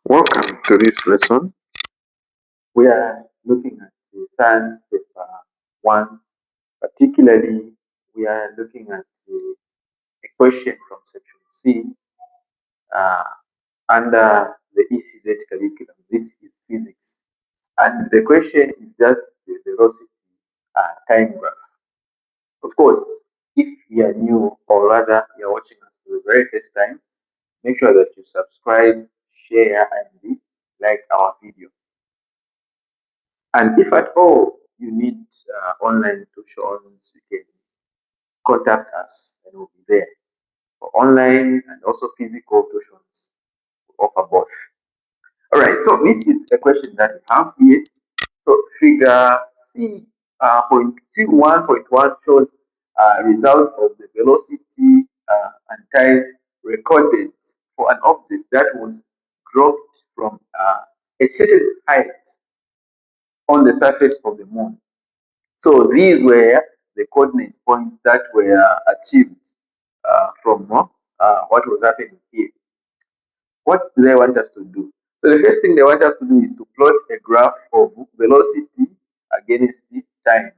Welcome to this lesson. We are looking at the science paper 1. Particularly, we are looking at a question from section C uh, under the ECZ curriculum. This is physics. And the question is just the velocity time graph. Of course, if you are new or rather you are watching us for the very first time, make sure that you subscribe, share, and like our video. And if at all you need online tuitions, you can contact us and we'll be there for online and also physical tuitions. We offer both. All right, so this is a question that we have here. So figure C point 1.1 shows results of the velocity and time recorded for an object that was dropped from a certain height on the surface of the moon. So these were the coordinate points that were achieved from what was happening here. What do they want us to do? So the first thing they want us to do is to plot a graph of velocity against the time.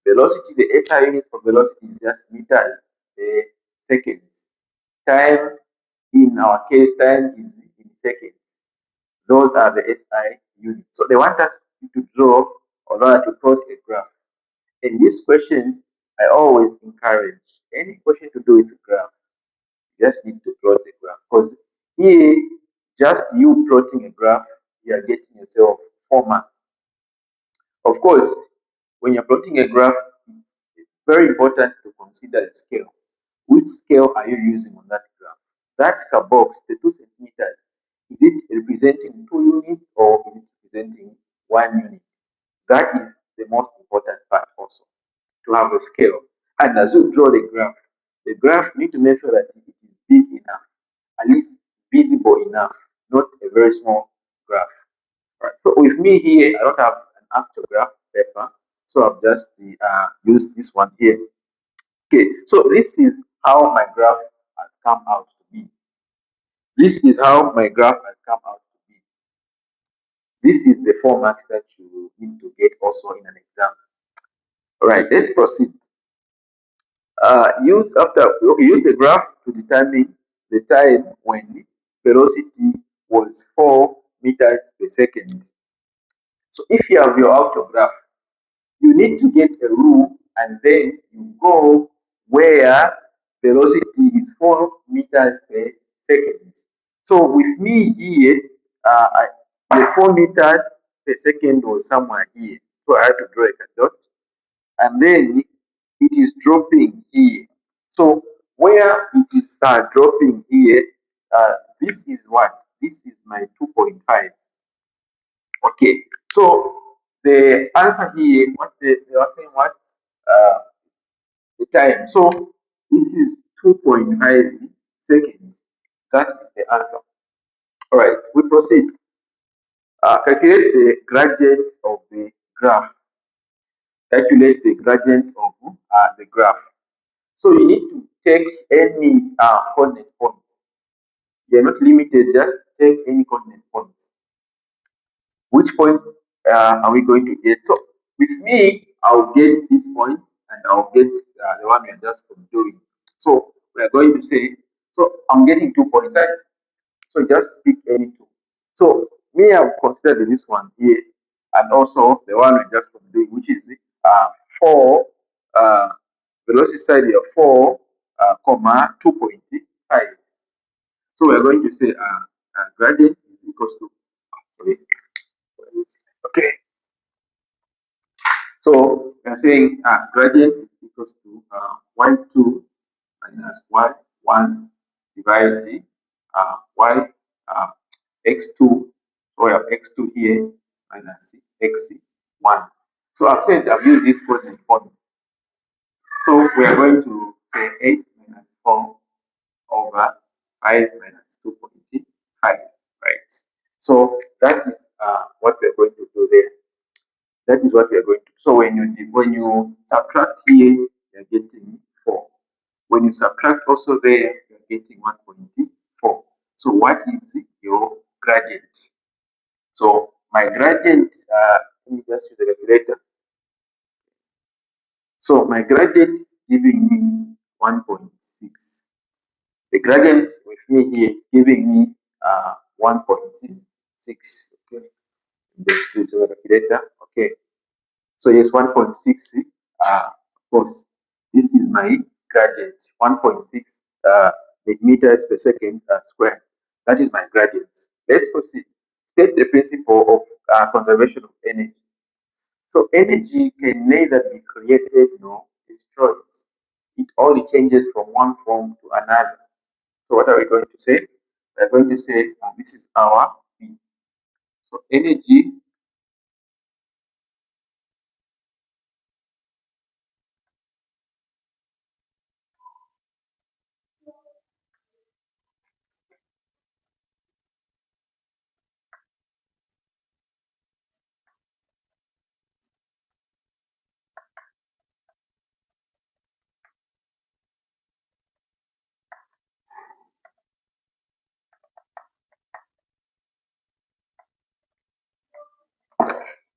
Velocity, the SI unit for velocity is just meters per seconds. Time, in our case, time is in seconds. Those are the SI units. So they want us to draw or rather to plot a graph. In this question, I always encourage any question to do with the graph. You just need to plot the graph because here, just you plotting a graph, you are getting yourself 4 marks. Of course, when you're plotting a graph, it's very important to consider the scale. Which scale are you using on that graph? That box, the 2 centimeters, is it representing 2 units or is it representing 1 unit? That is the most important part also, to have a scale. And as you draw the graph need to make sure that it is big enough, at least visible enough, not a very small graph. Right. So with me here, I don't have an actual graph paper, so I've just used this one here. Okay, so this is how my graph has come out to be. This is how my graph has come out to be. This is the 4 marks that you need to get also in an exam. All right, let's proceed. Use the graph to determine the time when velocity was 4 meters per second. So if you have your autograph, you need to get a rule and then you go where velocity is 4 meters per second. So with me here, the 4 meters per second was somewhere here. So I have to draw a dot and then it is dropping here. So where it is dropping here, this is what? This is my 2.5. Okay, so the answer here, what they are saying, what uh, the time. So this is 2.5 seconds. That is the answer. All right, we proceed. Calculate the gradient of the graph. Calculate the gradient of the graph. So you need to take any coordinate points. You're not limited, just take any coordinate points. Which points are we going to get? So with me, I'll get these points and I'll get the one we're just from doing. So we're going to say, so I'm getting 2 points, right? So just pick any two. So me, I've considered this one here and also the one we're just from doing, which is 4, velocity side here, 4, comma, 2.5. So we're going to say gradient is equals to, sorry, okay. So we are saying gradient is equals to y2 minus y1 divided y x2. So we have x2 here minus x1. So I've said I've used this coordinate form. So we are going to say 8 minus 4 over 5 minus 2.5, right? So that is what we are going to do there. That is what we are going to. So when you subtract here, you're getting 4. When you subtract also there, you're getting 1.4. So what is your gradient. So my gradient, let me just use the calculator. So my gradient is giving me 1.6. The gradient with me here is giving me 1.6. Okay, let's use the calculator. Okay, so yes, 1.6. Of course, this is my gradient. 1.6 meters per second square. That is my gradient. Let's proceed. State the principle of conservation of energy. So energy can neither be created nor destroyed. It only changes from one form to another. So what are we going to say? We're going to say this is our P. So energy.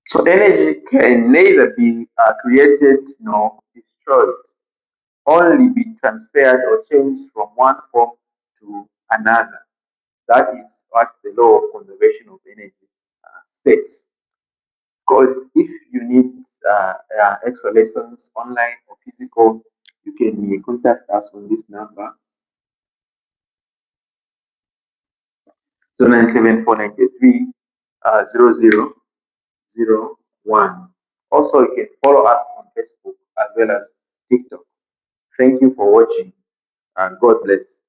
So energy can neither be created nor destroyed, only be transferred or changed from one form to another. That is what the law of conservation of energy states. Because if you need extra lessons online or physical, you can contact us on this number 097493 0001. Also, you can follow us on Facebook as well as TikTok. Thank you for watching and God bless.